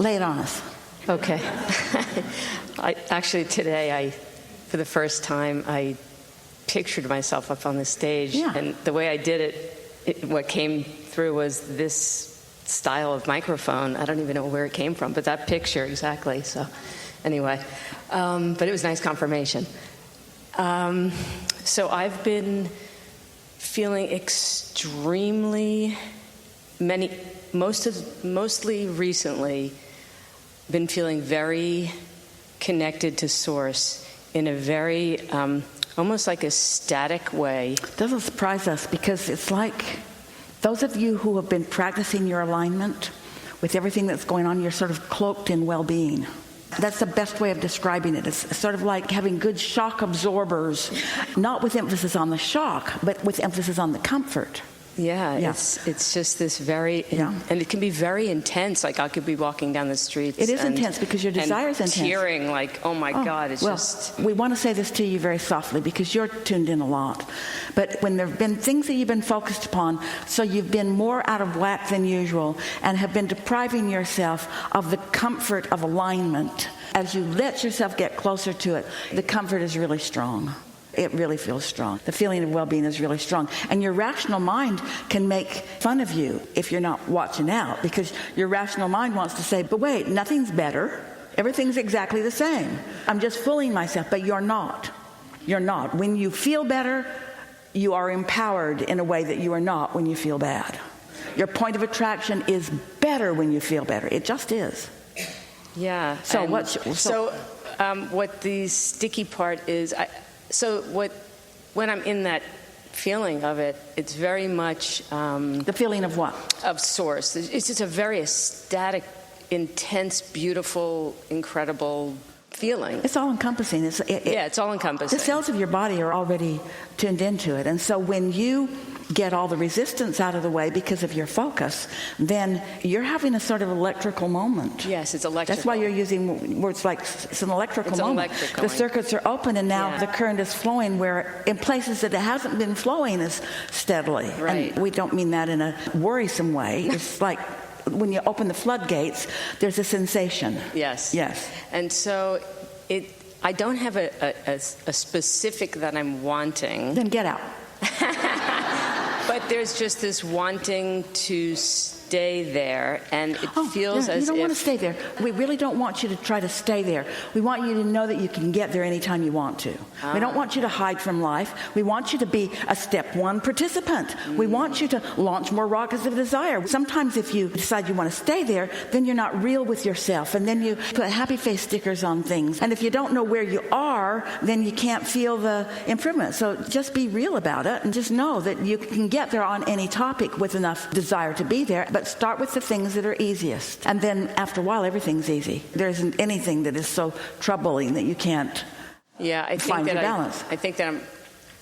Lay it on us. Okay. Today, for the first time, I pictured myself up on the stage. Yeah. And the way I did it, what came through was this style of microphone. I don't even know where it came from, but that picture exactly. So anyway, but it was nice confirmation. So I've been feeling mostly recently, been feeling very connected to Source in a very, almost like a static way. Doesn't surprise us, because it's like those of you who have been practicing your alignment with everything that's going on, you're sort of cloaked in well-being. That's the best way of describing it. It's sort of like having good shock absorbers, not with emphasis on the shock, but with emphasis on the comfort. Yeah. It's just this very, and it can be very intense. Like I could be walking down the streets. It is intense because your desire is intense. Tearing, like, oh my God, it's we want to say this to you very softly because you're tuned in a lot. But when there have been things that you've been focused upon, so you've been more out of whack than usual and have been depriving yourself of the comfort of alignment, as you let yourself get closer to it, the comfort is really strong. It really feels strong. The feeling of well-being is really strong. And your rational mind can make fun of you if you're not watching out, because your rational mind wants to say, but wait, nothing's better. Everything's exactly the same. I'm just fooling myself. But you're not. You're not. When you feel better, you are empowered in a way that you are not when you feel bad. Your point of attraction is better when you feel better. It just is. Yeah. So what the sticky part is... when I'm in that feeling of it, it's very much... the feeling of what? Of Source. It's just a very ecstatic, intense, beautiful, incredible feeling. It's all-encompassing. It's all-encompassing. The cells of your body are already tuned into it. And so when you get all the resistance out of the way because of your focus, then you're having a sort of electrical moment. Yes, it's electrical. That's why you're using words like it's an electrical moment. Electrical. The circuits are open, and now the current is flowing where in places that it hasn't been flowing as steadily. Right. And we don't mean that in a worrisome way. It's like when you open the floodgates, there's a sensation. Yes. Yes. And so I don't have a specific that I'm wanting. Then get out. But there's just this wanting to stay there, and it feels as if... You don't want to stay there. We really don't want you to try to stay there. We want you to know that you can get there anytime you want to. We don't want you to hide from life. We want you to be a step one participant. We want you to launch more rockets of desire. Sometimes if you decide you want to stay there, then you're not real with yourself, and then you put happy face stickers on things. And if you don't know where you are, then you can't feel the improvement. So just be real about it, and just know that you can get there on any topic with enough desire to be there. But start with the things that are easiest. And then after a while, everything's easy. There isn't anything that is so troubling that you can't find your balance. I think that I'm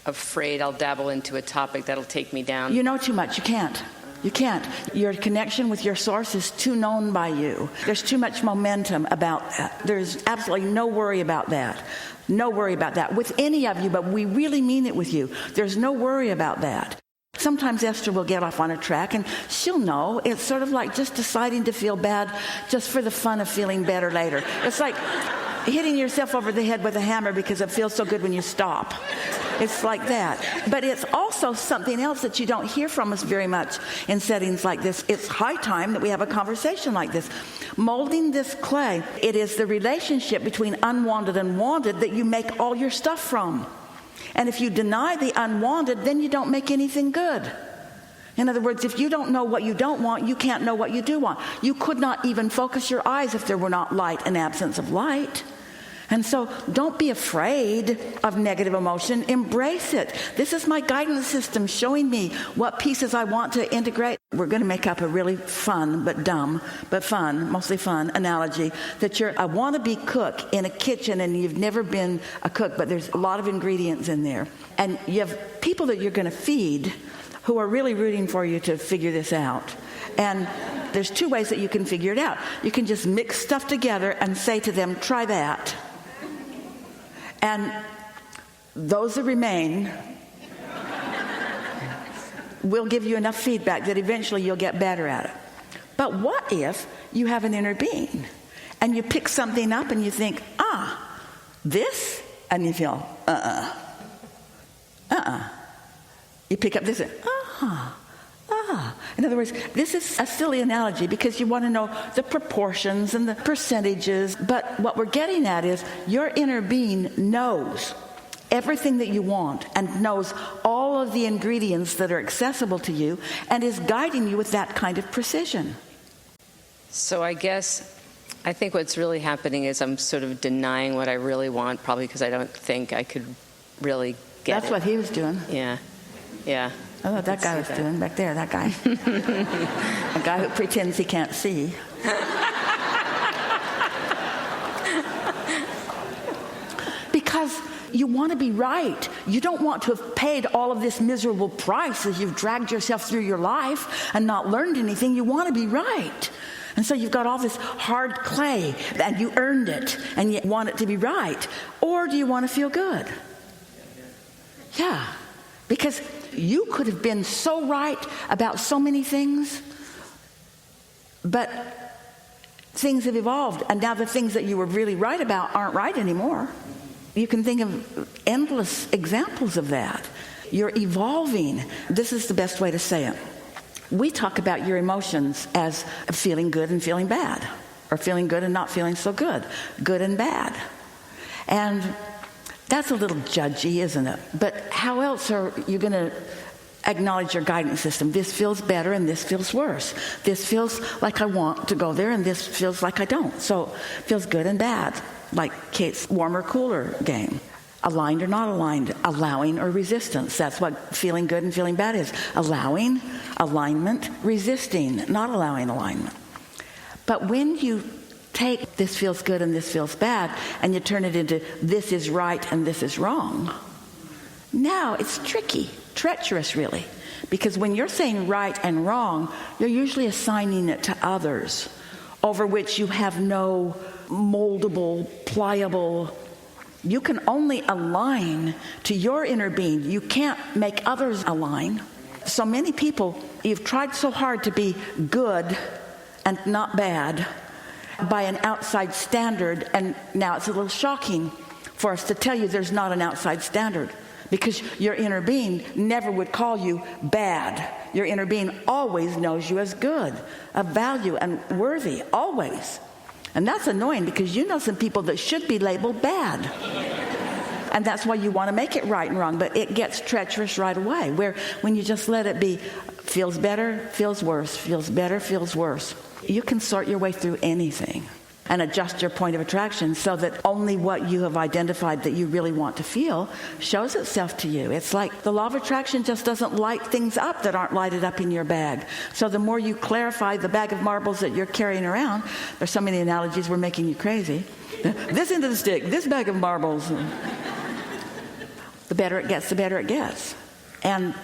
afraid I'll dabble into a topic that'll take me down. You know too much. You can't. You can't. Your connection with your source is too known by you. There's too much momentum about that. There's absolutely no worry about that. No worry about that with any of you, but we really mean it with you. There's no worry about that. Sometimes Esther will get off on a track and she'll know. It's sort of like just deciding to feel bad just for the fun of feeling better later. It's like hitting yourself over the head with a hammer because it feels so good when you stop. It's like that. But it's also something else that you don't hear from us very much in settings like this. It's high time that we have a conversation like this. Molding this clay, it is the relationship between unwanted and wanted that you make all your stuff from. And if you deny the unwanted, then you don't make anything good. In other words, if you don't know what you don't want, you can't know what you do want. You could not even focus your eyes if there were not light and absence of light. And so don't be afraid of negative emotion. Embrace it. This is my guidance system showing me what pieces I want to integrate. We're going to make up a really fun but dumb, but fun, mostly fun analogy that you're a wannabe cook in a kitchen and you've never been a cook, but there's a lot of ingredients in there. And you have people that you're going to feed who are really rooting for you to figure this out. And there's two ways that you can figure it out. You can just mix stuff together and say to them, try that. And those that remain will give you enough feedback that eventually you'll get better at it. But what if you have an inner being and you pick something up and you think, this? And you feel, You pick up this and, In other words, this is a silly analogy because you want to know the proportions and the percentages. But what we're getting at is your inner being knows everything that you want and knows all of the ingredients that are accessible to you and is guiding you with that kind of precision. So I think what's really happening is I'm sort of denying what I really want, probably because I don't think I could really get it. That's what he was doing. Yeah. Oh, that guy was doing back there, that guy. A guy who pretends he can't see. Because you want to be right. You don't want to have paid all of this miserable price as you've dragged yourself through your life and not learned anything. You want to be right. And so you've got all this hard clay and you earned it and you want it to be right. Or do you want to feel good? Yeah. Because you could have been so right about so many things, but things have evolved, and now the things that you were really right about aren't right anymore. You can think of endless examples of that. You're evolving. This is the best way to say it. We talk about your emotions as feeling good and feeling bad, or feeling good and not feeling so good, good and bad. And that's a little judgy, isn't it? But how else are you going to acknowledge your guidance system? This feels better and this feels worse. This feels like I want to go there and this feels like I don't. So it feels good and bad, like Kate's warmer, cooler game. Aligned or not aligned, allowing or resistance. That's what feeling good and feeling bad is. Allowing, alignment, resisting, not allowing alignment. But when you take this feels good and this feels bad and you turn it into this is right and this is wrong, now it's tricky, treacherous really. Because when you're saying right and wrong, you're usually assigning it to others over which you have no moldable, pliable. You can only align to your inner being. You can't make others align. So many people, you've tried so hard to be good and not bad by an outside standard, and now it's a little shocking for us to tell you there's not an outside standard, because your inner being never would call you bad. Your inner being always knows you as good, of value and worthy, always. And that's annoying because you know some people that should be labeled bad. And that's why you want to make it right and wrong, but it gets treacherous right away, where when you just let it be, feels better, feels worse, feels better, feels worse. You can sort your way through anything and adjust your point of attraction so that only what you have identified that you really want to feel shows itself to you. It's like the law of attraction just doesn't light things up that aren't lighted up in your bag. So the more you clarify the bag of marbles that you're carrying around, there's so many analogies, we're making you crazy. This end of the stick, this bag of marbles. The better it gets, the better it gets. And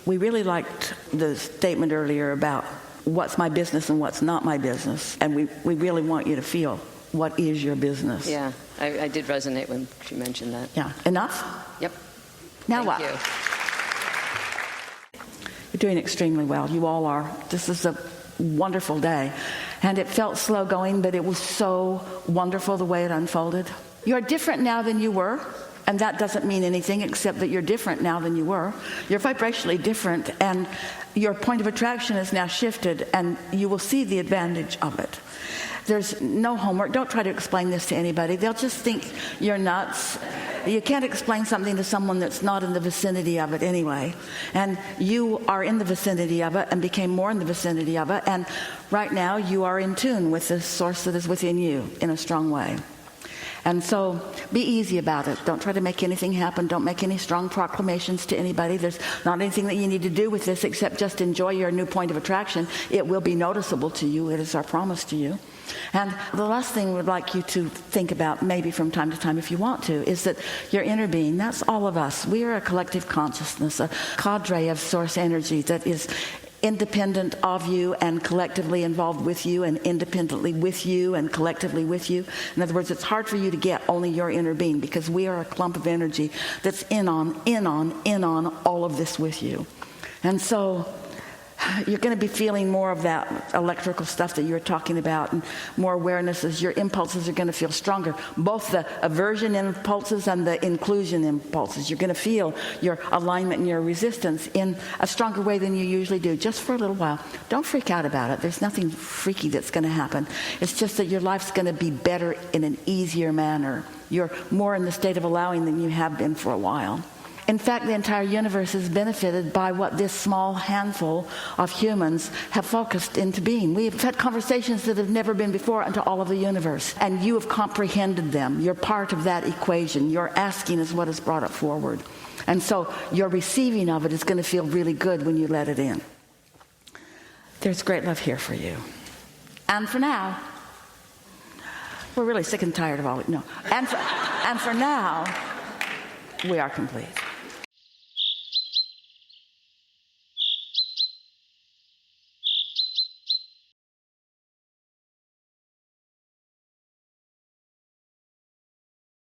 we really liked the statement earlier about what's my business and what's not my business. And we really want you to feel what is your business. Yeah, I did resonate when she mentioned that. Yeah. Enough? Yep. Now Thank what? you. You're doing extremely well. You all are. This is a wonderful day. And it felt slow going, but it was so wonderful the way it unfolded. You're different now than you were. And that doesn't mean anything except that you're different now than you were. You're vibrationally different, and your point of attraction is now shifted, and you will see the advantage of it. There's no homework. Don't try to explain this to anybody. They'll just think you're nuts. You can't explain something to someone that's not in the vicinity of it anyway. And you are in the vicinity of it and became more in the vicinity of it. And right now you are in tune with the source that is within you in a strong way. And so be easy about it. Don't try to make anything happen. Don't make any strong proclamations to anybody. There's not anything that you need to do with this except just enjoy your new point of attraction. It will be noticeable to you. It is our promise to you. And the last thing we'd like you to think about, maybe from time to time if you want to, is that your inner being, that's all of us. We are a collective consciousness, a cadre of source energy that is independent of you and collectively involved with you and independently with you and collectively with you. In other words, it's hard for you to get only your inner being because we are a clump of energy that's in on all of this with you. And so you're going to be feeling more of that electrical stuff that you were talking about, and more awarenesses. Your impulses are going to feel stronger, both the aversion impulses and the inclusion impulses. You're going to feel your alignment and your resistance in a stronger way than you usually do, just for a little while. Don't freak out about it. There's nothing freaky that's going to happen. It's just that your life's going to be better in an easier manner. You're more in the state of allowing than you have been for a while. In fact, the entire universe is benefited by what this small handful of humans have focused into being. We've had conversations that have never been before into all of the universe, and you have comprehended them. You're part of that equation. Your asking is what has brought it forward. And so your receiving of it is going to feel really good when you let it in. There's great love here for you. And for now, we're really sick and tired of all it. No. And for now, we are complete.